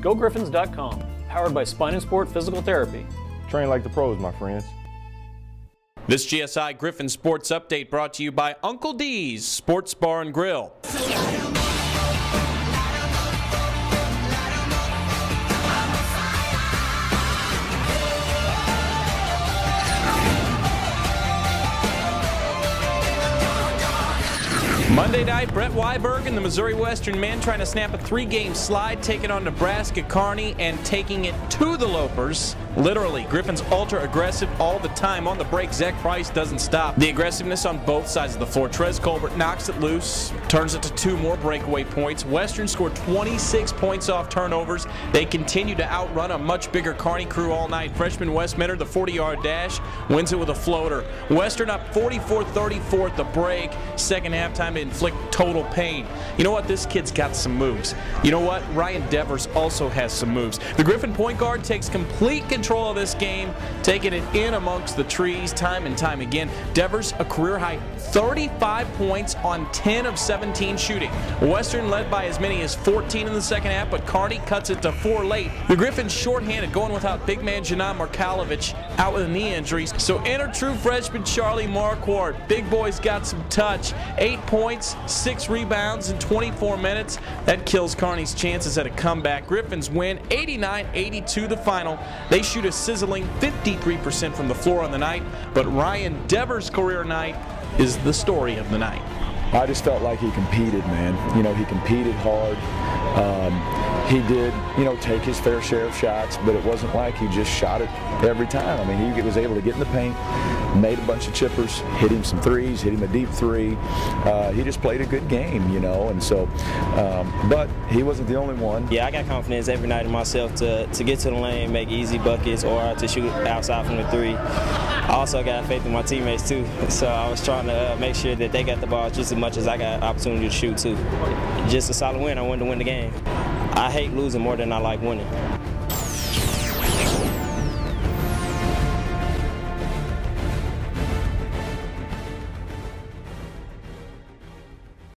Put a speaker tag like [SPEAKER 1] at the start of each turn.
[SPEAKER 1] GoGriffins.com, powered by Spine and Sport Physical Therapy.
[SPEAKER 2] Train like the pros, my friends.
[SPEAKER 3] This GSI Griffin Sports Update brought to you by Uncle D's Sports Bar and Grill. Monday night, Brett Weiberg and the Missouri Western men trying to snap a 3-game slide, taking on Nebraska Kearney and taking it to the Lopers. Literally, Griffins ultra-aggressive all the time. On the break, Zach Price doesn't stop. The aggressiveness on both sides of the floor. Trez Colbert knocks it loose, turns it to 2 more breakaway points. Western scored 26 points off turnovers. They continue to outrun a much bigger Kearney crew all night. Freshman Wes Minter, the 40-yard dash, wins it with a floater. Western up 44-34 at the break. Second halftime to inflict total pain. You know what? This kid's got some moves. You know what? Ryan Devers also has some moves. The Griffin point guard takes complete control of this game, taking it in amongst the trees time and time again. Devers, a career-high 35 points on 10 of 17 shooting. Western led by as many as 14 in the second half, but Kearney cuts it to 4 late. The Griffins shorthanded, going without big man Janan Markalovich out with a knee injury. So enter true freshman Charlie Marquardt. Big boy's got some touch. 8 points, 6 rebounds in 24 minutes. That kills Kearney's chances at a comeback. Griffins win 89-82 the final. They shoot a sizzling 53% from the floor on the night, but Ryan Devers' career night is the story of the night.
[SPEAKER 4] I just felt like he competed, man. You know, he competed hard. He did, you know, take his fair share of shots, but it wasn't like he just shot it every time. I mean, he was able to get in the paint, made a bunch of chippers, hit him some threes, hit him a deep 3. He just played a good game, you know, and so, but he wasn't the only one.
[SPEAKER 5] Yeah, I got confidence every night in myself to get to the lane, make easy buckets, or to shoot outside from the 3. I also got faith in my teammates too, so I was trying to make sure that they got the ball just as much as I got opportunity to shoot too. Just a solid win. I wanted to win the game. I hate losing more than I like winning.